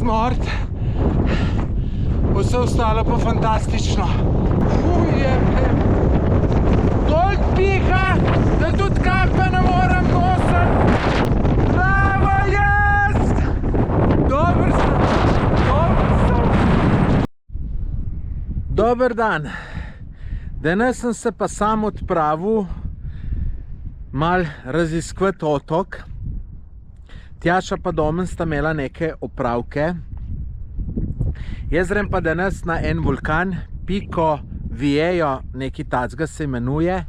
smrt, vse ostalo pa fantastično. Toliko piha, da tudi kape ne moram nositi. Bravo, jest! Dober sem. Dober dan. Danes sem se pa sam odpravil mal raziskovati otok. Tjaša pa Domen sta imela neke opravke. Jaz grem pa danes na en vulkan, Pico Viejo, neki tacga se imenuje.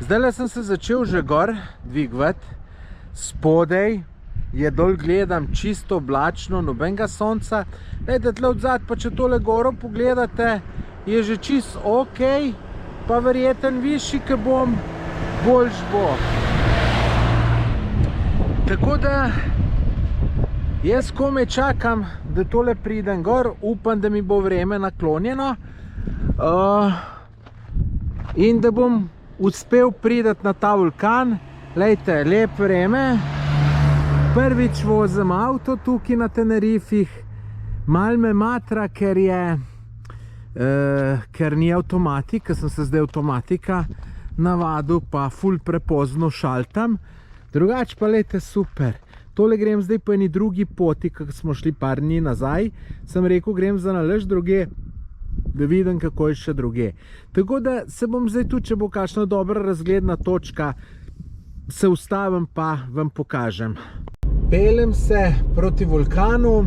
Zdajle sem se začel že gor dvigovati. Spodaj je dol, gledam, čisto oblačno, nobenega sonca. Dajte tle odzad, pa če tole goro pogledate, je že čisto ok, pa verjeten višji, ke bom, boljš bo. Tako da jaz komaj čakam, da tole pridem gor, upam, da mi bo vreme naklonjeno in da bom uspel priti na ta vulkan. Lejte, lep vreme. Prvič vozim avto tukaj na Tenerifih. Mal me matra, ker ni avtomatik, ker sem se zdaj avtomatika navadil, pa ful prepozno šaltam. Drugače pa lejte, super. Tole grem zdaj po eni drugi poti, kak smo šli par dni nazaj. Sem rekel, grem za nalaž druge, da vidim, kako je še druge. Tako da se bom zdaj tu, če bo kakšna dobra razgledna točka, se ustavim pa vam pokažem. Peljem se proti vulkanu.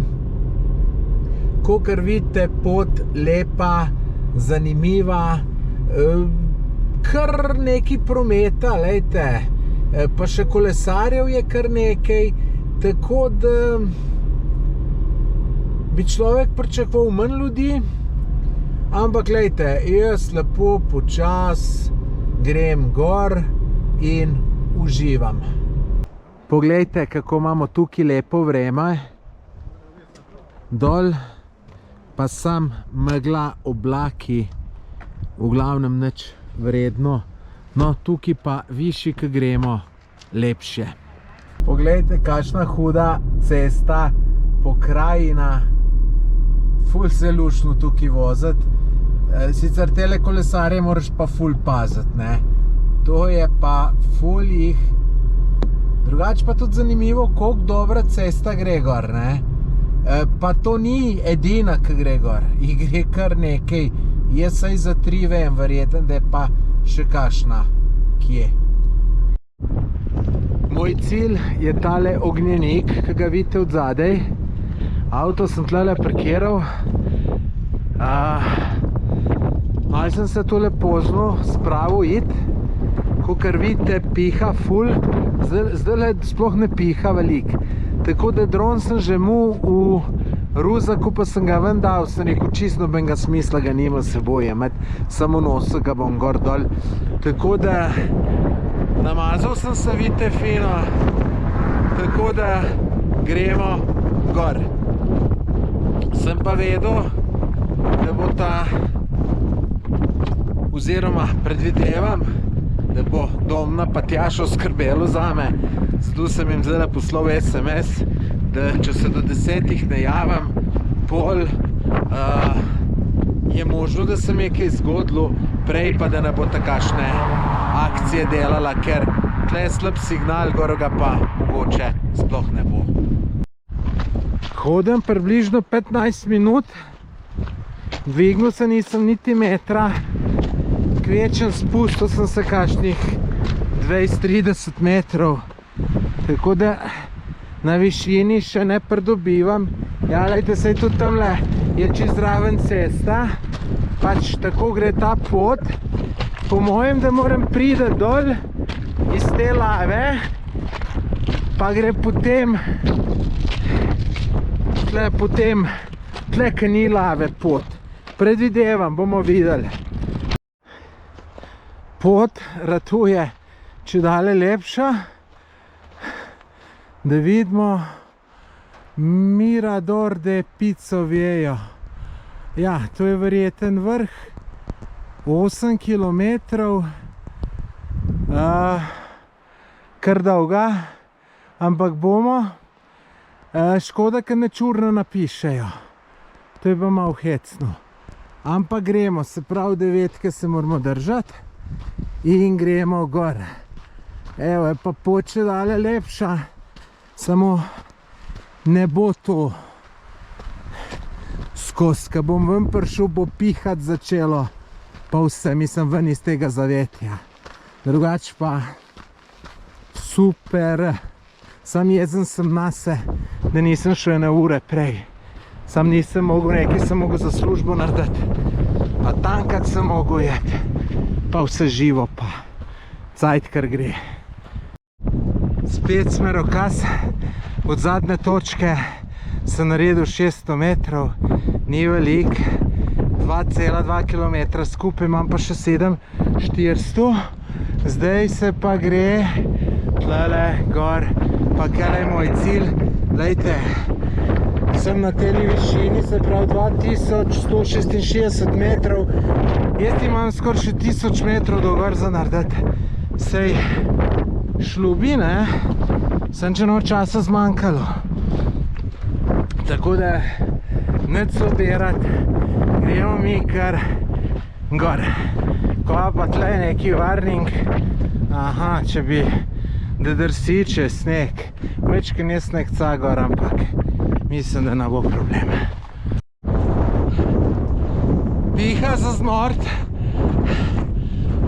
Kakor vidite, pot lepa, zanimiva, kar nekaj prometa, lejte. Pa še kolesarjev je kar nekaj, tako da bi človek pričakoval manj ljudi, ampak lejte, jaz lepo počas grem gor in uživam. Poglejte, kako imamo tukaj lepo vreme, dol pa sam megla, oblaki, v glavnem nič vredno. No, tukaj pa višji, ko gremo, lepše. Poglejte, kakšna huda cesta, pokrajina, ful se luštno tukaj voziti. Sicer tele kolesarje moraš pa ful paziti, ne. To je pa ful jih. Drugače pa tudi zanimivo, koliko dobra cesta gre gor, ne. Pa to ni edina, ki gre gor. Jih gre kar nekaj. Jaz saj za 3 vem, verjeten, da je pa še kakšna kje. Moj cilj je tale ognjenik, ki ga vidite od zadaj. Avto sem tlele parkiral. Malo sem se tole pozno spravil iti. Kakor vidite, piha ful. Zdajle sploh ne piha velik. Tako da dron sem že mu v ruzaku, pa sem ga ven dal, sem rekel, čisto nobenega smisla ga nima seboj jemati, samo nosil ga bom gor dol. Tako da namazal sem se, vidite, fino, tako da gremo gor. Sem pa vedel, da bo ta, oziroma predvidevam, da bo Domna pa Tjašo skrbelo zame. Zato sem jim zdaj poslal SMS, da če se do 10 ne javim, pol je možno, da se mi je kaj zgodilo, prej pa da ne bo takšne akcije delala, ker tle je slab signal, gor ga pa mogoče sploh ne bo. Hodim približno 15 minut, dvignil se nisem niti metra, kvečem spustil sem se kakšnih 20-30 metrov, tako da na višini še ne pridobivam. Ja, lejte, saj tudi tamle je čist zraven cesta, pač tako gre ta pot. Po mojem, da moram priti dol iz te lave, pa gre potem tle, ki ni lave, pot. Predvidevam, bomo videli. Pot ratuje čedalje lepša, da vidimo Mirador de Pico Viejo. Ja, to je verjeten vrh, 8 kilometrov, kar dolga, ampak bomo. Škoda, ker ne čurno napišejo. To je pa malo hecno. Ampak gremo, se pravi 9 se moramo držati in gremo gor. Evo je pa pot še dalje lepša, samo ne bo to skozi, ko bom ven prišel, bo pihat začelo, pa vse, mislim, ven iz tega zavetja. Drugač pa super, sam jezen sem nase, da nisem šel 1 ure prej. Sam nisem mogel, nekaj sem mogel za službo narediti, pa tankat sem mogel jeti, pa vse živo pa, cajt kar gre. Spet smerokaz, od zadnje točke sem naredil 600 metrov, ni velik, 2,2 km skupaj, imam pa še 7,400. Zdaj se pa gre tlele gor, pa kaj je moj cilj, lejte. Sem na teli višini, se pravi 2166 metrov. Jaz imam skoraj še 1000 metrov do gor za narediti. Sej šlubi, ne? Sem če no časa zmanjkalo. Tako da nič sobirati, gremo mi kar gor. Ko pa tle neki warning, aha, če bi da drsi čez sneg, večkrat je sneg gor, ampak mislim, da ne bo problema. Piha za zmort,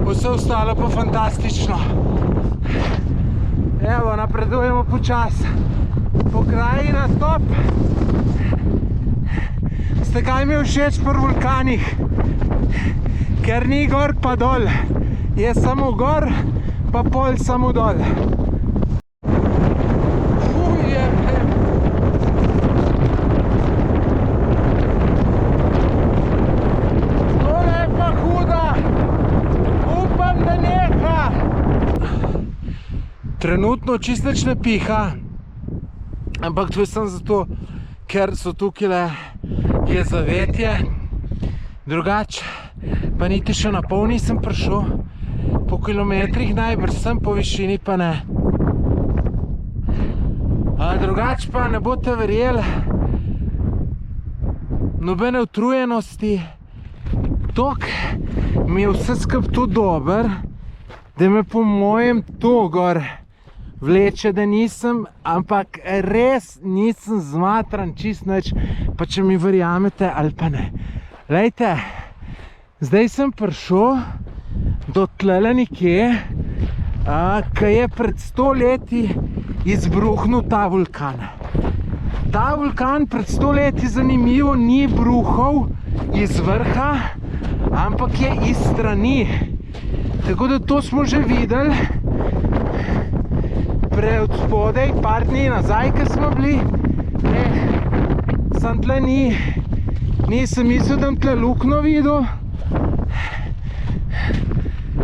vse ostalo pa fantastično. Evo, napredujemo počas. Pokrajina top. Ste kaj mi všeč pri vulkanih? Ker ni gor pa dol. Je samo gor, pa pol samo dol. Trenutno čist nič ne piha, ampak to je samo zato, ker so tukaj je zavetje. Drugač pa niti še na pol nisem prišel, po kilometrih najbrž sem, po višini pa ne. Drugač pa ne boste verjeli, nobene utrujenosti, toliko mi je vse skupaj to dober, da me po mojem to gor vleče, da nisem, ampak res nisem zmatran čist nič, pa če mi verjamete ali pa ne. Lejte, zdaj sem prišel do tlele nekje, ki je pred 100 leti izbruhnil ta vulkan. Ta vulkan pred 100 leti, zanimivo, ni bruhal iz vrha, ampak je iz strani. Tako da to smo že videli pred spodaj, par dni nazaj, ko smo bili. Sam tle nisem mislil, da bom tle lukno videl.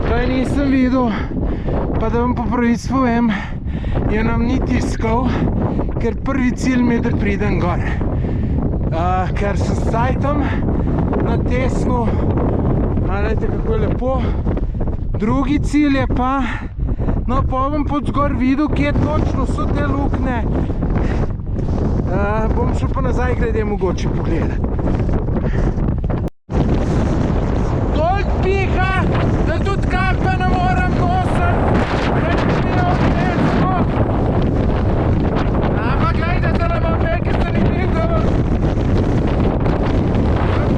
Kaj nisem videl, pa da vam po pravici povem, je nam ni tiskal, ker prvi cilj mi je, da pridem gor. Ker sem s cajtom na tesnu, gledajte, kako je lepo. Drugi cilj je pa, no pa bom pod zgor videl, kje točno so te lukne. Bom šel pa nazaj, glede mogoče pogledati. Toliko piha, da tudi kape ne moram nositi, ker mi je odnesno. Ampak gledajte, da ne bom nekaj zanimivo.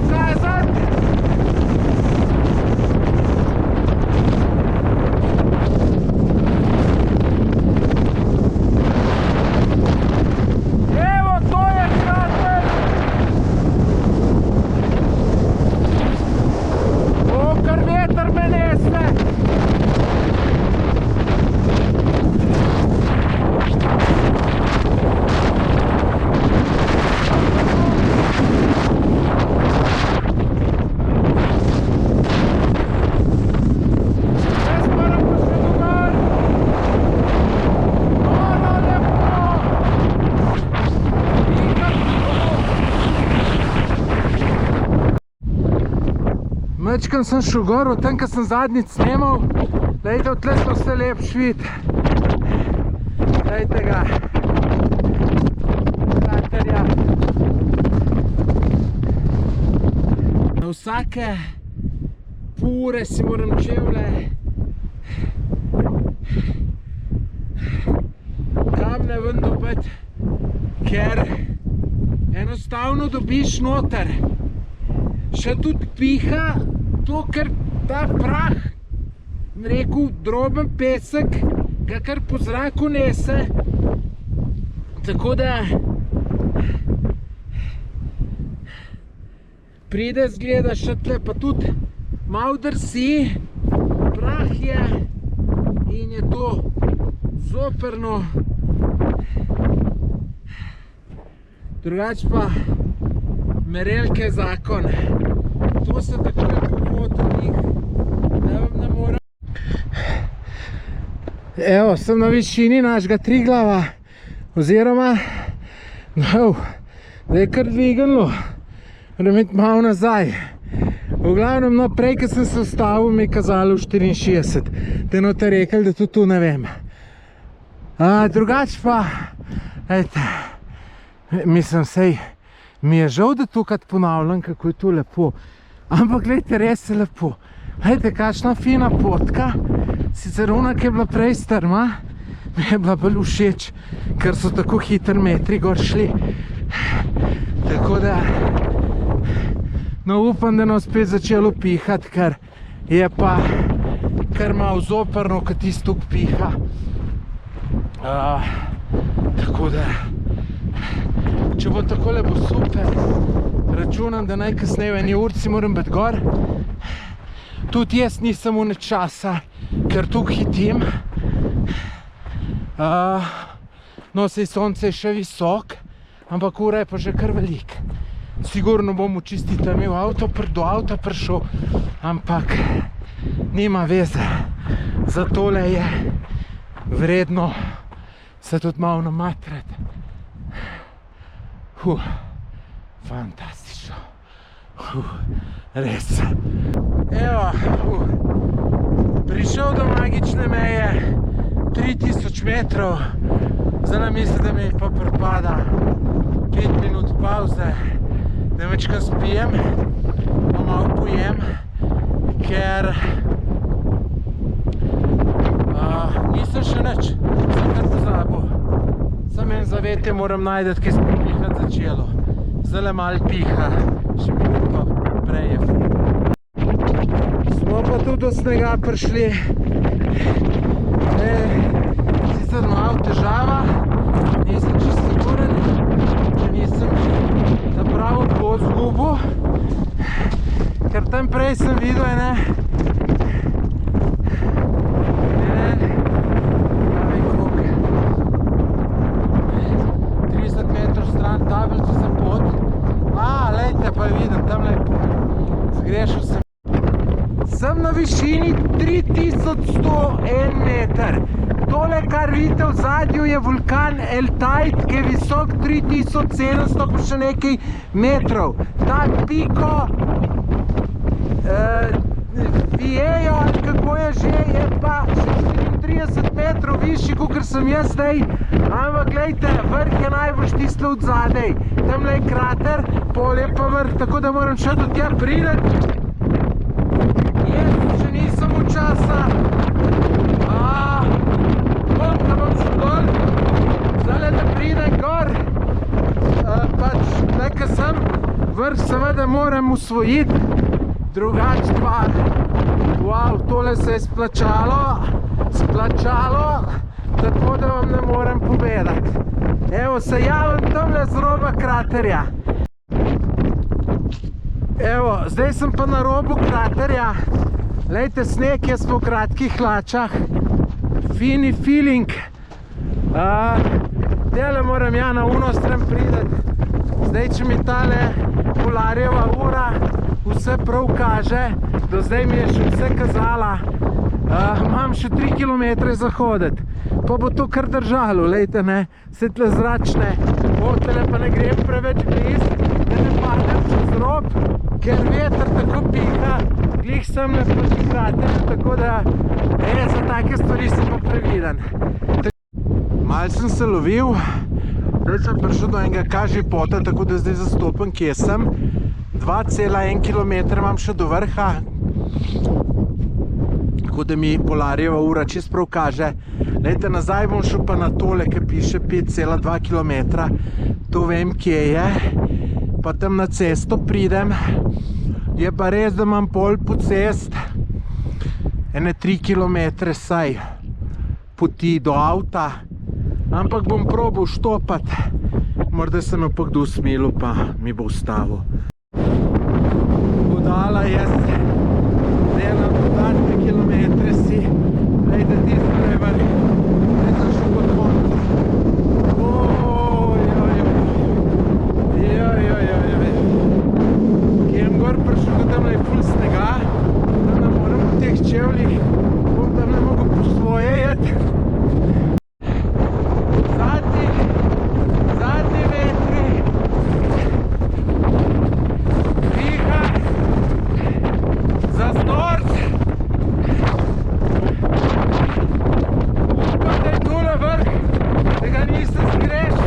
Zazad. Mečkam sem šel gor, od tam, ko sem zadnjič snemal. Dajte, odtle smo vse lepši vid. Dajte ga. vsake pol ure si moram čevlje kamne ven dobiti, ker enostavno dobiš noter. Še tudi piha to, ker ta prah, rekel, droben pesek, ga kar po zraku nese. Tako da pride zgleda še tle, pa tudi malo drsi, prah je in je to zoperno. Drugač pa merelke zakon. To se tako lepo hod v njih, da vam ne morem. Evo, sem na višini našega Triglava, oziroma, no, da je kar dvignilo, moram iti malo nazaj. V glavnem, no, prej, ko sem se ustavil, mi je kazalo 64, te noter rekel, da tudi tu ne vem. Drugač pa, ejte, mislim, sej, mi je žal, da tukaj ponavljam, kako je to lepo. Ampak, gledajte, res je lepo. Ejte, kakšna fina potka. Sicer ona, ki je bila prej strma, mi je bila bolj všeč, ker so tako hitri metri gor šli. Tako da, no, upam, da nam spet začelo pihati, ker je pa kar malo zoprno, ko tisto piha. Tako da, če bo takole, bo super. Računam, da najkasneje v eni urci moram biti gor. Tudi jaz nisem v časa, ker tukaj hitim. No, sej sonce je še visok, ampak ura je pa že kar velik. Sigurno bom v čisti temi do avta prišel, ampak nima veze. Za tole je vredno se tudi malo namatrati. Fantastično. Res. Evo, prišel do magične meje, 3000 metrov. Zdaj nam mislim, da mi pa pripada 5 minut pauze, da večkrat spijem, pa malo pojem, ker nisem še nič, sem kar pozabil. Sam en zavetje moram najdeti, kaj smo pihati začelo. Zdaj malo piha, še minuto prej je. Smo pa tudi do snega prišli. Sicer malo težava, nisem čisto siguren, če nisem ta pravo pot zgubil, ker tam prej sem videl ene, tablico za pot. Lejte, pa vidim, tam lepo. Zgrešil sem. Sem na višini 3101 meter. Tole, kar vidite v zadju, je vulkan El Teit, ki je visok 3700 pa še nekaj metrov. Ta piko Viejo, ali kako je že, je pa še 34 metrov višji, kakor sem jaz zdaj. Ampak gledajte, vrh je najbolj tisto od zadej. Tamle je krater, pol je pa vrh, tako da moram še do tja priti. Jaz še nisem v časa. Da bom šel dol, zdaj da pridem gor. Pač, nekaj sem, vrh seveda moram usvojiti. Drugač pa, wow, tole se je splačalo, tako da vam ne morem povedati. Evo, se javim tamle z roba kraterja. Evo, zdaj sem pa na robu kraterja. Lejte, sneg, jaz smo v kratkih hlačah. Fini feeling. Tele moram ja na uno stran prideti. Zdaj, če mi tale Polarjeva ura vse prav kaže, do zdaj mi je še vse kazala. Imam še 3 km za hoditi, pa bo to kar držalo, lejte, ne, se tle zračne hotele, pa ne grem preveč bliz, da ne padem čez rob, ker veter tako piha, glih sem ne proti kraterju, tako da za take stvari sem pa previden. Malo sem se lovil, zdaj sem prišel do enega kažipota, tako da zdaj zastopam, kje sem. 2,1 km imam še do vrha, tako da mi Polarjeva ura čist prav kaže. Lejte, nazaj bom šel pa na tole, ki piše 5,2 km, to vem, kje je, pa tam na cesto pridem. Je pa res, da imam pol po cest, ene 3 km saj poti do avta, ampak bom probal štopati, morda se me pa kdo smilil, pa mi bo ustavil. Budala jaz delam dodatne kilometre si, lejte tisto je vrh, ne sem šel pod koncu. Kjem gor prišel, ko tam je ful snega, tam ne morem v teh čevljih, bom tam ne mogel po svoje jeti. Zadnji vetri, piha, zazdorc. Upam, da je tole vrh, da ga nisem zgrešil.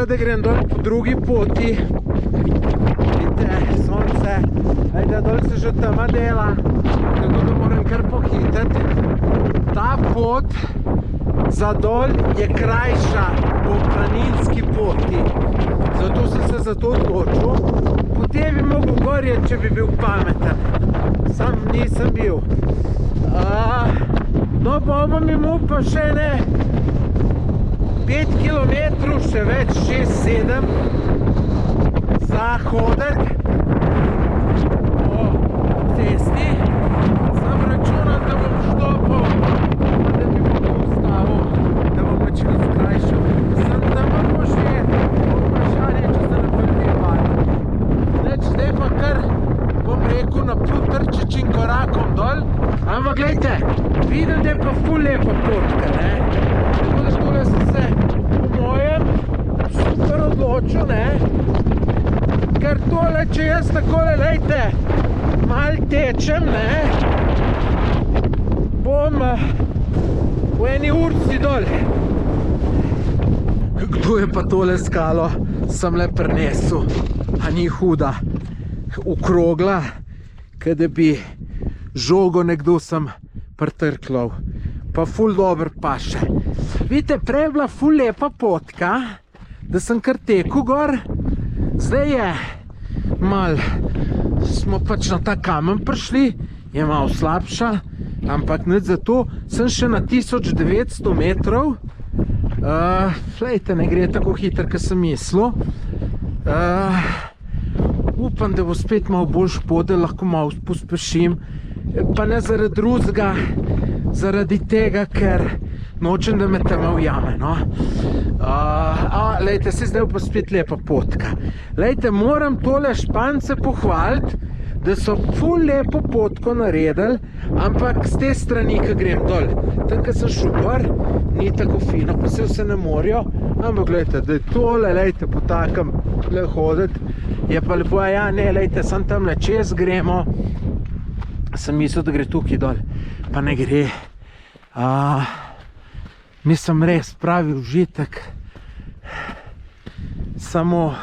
Da grem dol po drugi poti. Vidite, sonce, ajde, dol se že tema dela, tako da moram kar pohitati. Ta pot za dol je krajša po planinski poti, zato sem se za to odločil. Potem bi mogel gorje, če bi bil pameten, sam nisem bil. No, pa bom imel pa še ne 5 km, še več, 6-7 za hoditi po cesti. Sem računal, da bom štopal, da bi bom ustavil, da bom večkrat skrajšal. Sem tam pa bo še vprašanje, če se ne pripevati. Zdaj pa kar bom rekel na pol trčečim korakom dol, ampak glejte, vidim, da je pa ful lepa potka, ne? Tako da tole sem se po mojem super odločil, ne? Ker tole, če jaz takole, lejte, mal tečem, ne? Bom v eni urci dol. Kdo je pa tole skalo sem le prinesel? A ni huda? Okrogla, kaj da bi žogo nekdo sem pritrklal. Pa ful dober paše. Vidite, prej je bila ful lepa potka, da sem kar tekel gor. Zdaj je mal, smo pač na ta kamen prišli, je malo slabša, ampak nič zato, sem še na 1900 metrov. Flejte, ne gre tako hitro, kot sem mislil. Upam, da bo spet malo bolj špode, lahko malo pospešim. Pa ne zaradi drugega, zaradi tega, ker nočem, da me tam ujame, no. Lejte, se zdaj pa spet lepa potka. Lejte, moram tole Špance pohvaliti, da so ful lepo potko naredili, ampak z te strani, ko grem dol. Tam, ko sem šel gor, ni tako fino, pa se vse ne morijo, ampak lejte, da je tole, lejte, po takem le hoditi, je pa lepo, ja, ne, lejte, sem tam le čez gremo, sem mislil, da gre tukaj dol, pa ne gre. Mislim, res pravi užitek, samo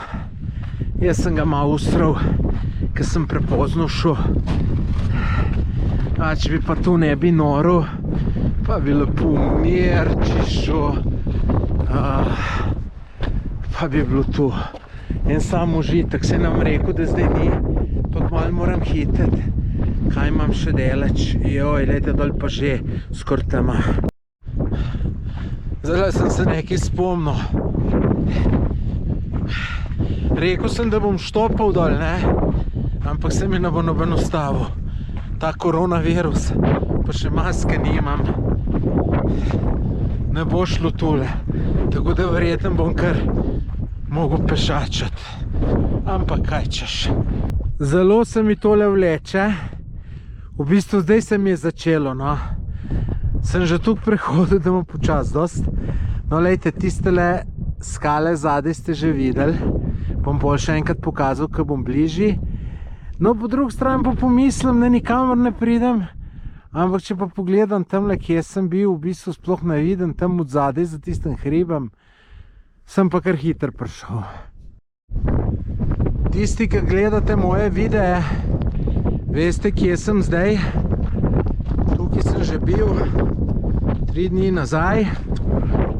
jaz sem ga malo ustral, ker sem prepozno šel. Če bi pa tu ne bi noril, pa bi lepo umirči šel, pa bi bilo tu en sam užitek. Se nam rekel, da zdaj ni, pa malo moram hiteti. Kaj imam še deleč? Joj, lejte, dol pa že skoraj tema. Zdaj sem se nekaj spomnil. Rekel sem, da bom štopal dol, ne? Ampak se mi ne bo noben ustavil. Ta koronavirus, pa še maske nimam. Ne bo šlo tule. Tako da verjetno bom kar mogel pešačati. Ampak kaj češ. Zelo se mi tole vleče. V bistvu zdaj se mi je začelo, no. Sem že tukaj prehodil, da bom počas dost. No, lejte, tistele skale zadaj ste že videli. Bom bolj še enkrat pokazal, ko bom bližji. No, po drugi strani pa pomislim, da nikamor ne pridem. Ampak če pa pogledam tamle, kje sem bil, v bistvu sploh ne vidim, tam od zadaj za tistem hribom, sem pa kar hiter prišel. Tisti, ki gledate moje videe, veste, kje sem zdaj. Tukaj sem že bil 3 dni nazaj.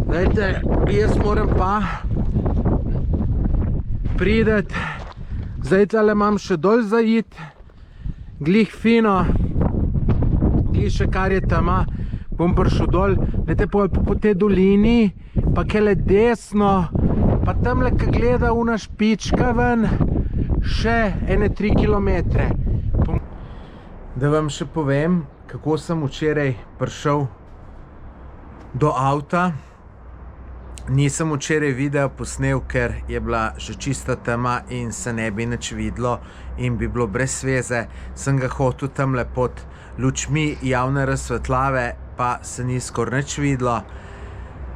Dajte, jaz moram pa prideti. Zdaj tale imam še dol zajit, glih fino, glih še kar je tama, bom prišel dol, dajte po tej dolini, pa kele desno, pa tamle, ko gleda una špička ven, še ene 3 kilometre. Da vam še povem, kako sem včeraj prišel do avta. Nisem včeraj video posnel, ker je bila že čista tema in se ne bi nič videlo in bi bilo brez veze. Sem ga hotel tamle pod lučmi javne razsvetljave, pa se ni skoraj nič videlo.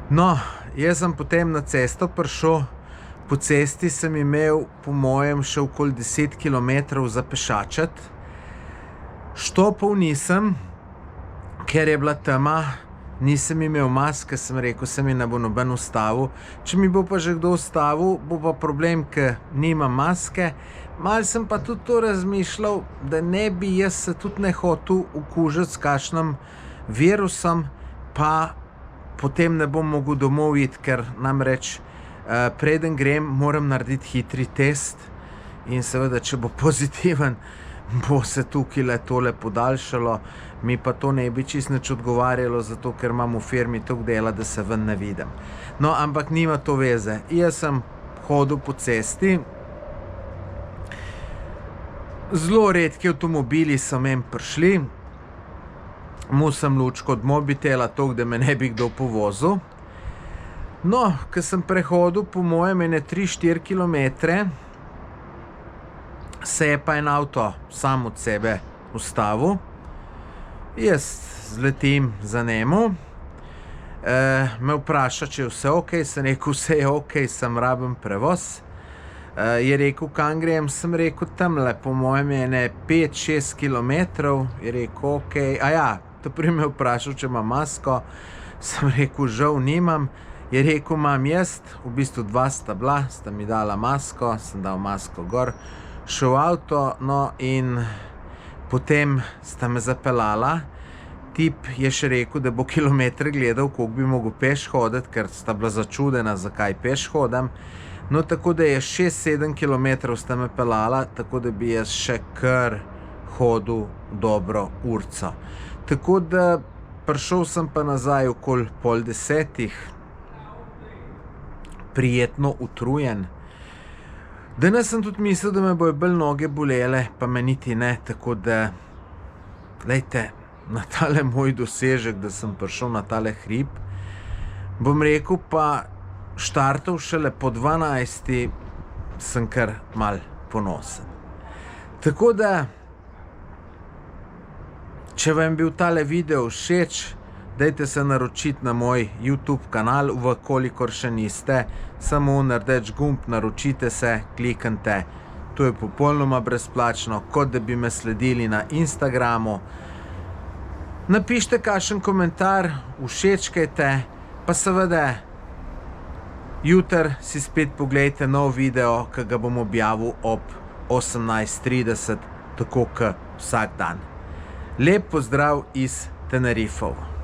No, jaz sem potem na cesto prišel. Po cesti sem imel, po mojem, še okoli 10 km za pešačati. Štopal nisem, ker je bila tema. Nisem imel maske, sem rekel, se mi ne bo noben ustavil. Če mi bo pa že kdo ustavil, bo pa problem, ker nimam maske. Malo sem pa tudi to razmišljal, da ne bi jaz se tudi ne hotel okužiti s kakšnim virusom, pa potem ne bom mogel domov iti, ker namreč preden grem, moram narediti hitri test in seveda, če bo pozitiven, bo se tukaj le tole podaljšalo. Mi pa to ne bi čist nič odgovarjalo, zato ker imam v firmi toliko dela, da se ven ne vidim. No, ampak nima to veze. Jaz sem hodil po cesti. Zelo redki avtomobili so meni prišli. Imel sem lučko od mobitela, toliko, da me ne bi kdo povozil. No, ko sem prehodil po mojem ene 3-4 kilometre, se je pa en avto sam od sebe ustavil. Jaz zletim za njemu, me vpraša, če je vse ok, sem rekel, vse je ok, sem raben prevoz. Je rekel, kam grem, sem rekel, tamle, po mojem je ne 5-6 kilometrov, je rekel, ok, to prvi me vprašal, če imam masko, sem rekel, žal nimam, je rekel, imam jaz, v bistvu 2 sta bila, sta mi dala masko, sem dal masko gor, šel v avto, no in potem sta me zapeljala. Tip je še rekel, da bo kilometre gledal, koliko bi mogel peš hoditi, ker sta bila začudena, zakaj peš hodim. No, tako da je 6-7 kilometrov sta me peljala, tako da bi jaz še kar hodil dobro urco. Tako da prišel sem pa nazaj okoli 9:30, prijetno utrujen. Danes sem tudi mislil, da me bojo bolj noge bolele, pa me niti ne, tako da, lejte, na tale moj dosežek, da sem prišel na tale hrib, bom rekel pa štartov šele po 12. sem kar mal ponosen. Tako da, če vam je bil tale video všeč, dajte se naročiti na moj YouTube kanal, vkolikor še niste, samo naredeč gumb, naročite se, kliknite. To je popolnoma brezplačno, kot da bi me sledili na Instagramu. Napišite kakšen komentar, všečkajte, pa seveda jutri si spet pogledajte nov video, ki ga bom objavil ob 18:30, tako kot vsak dan. Lep pozdrav iz Tenerifov.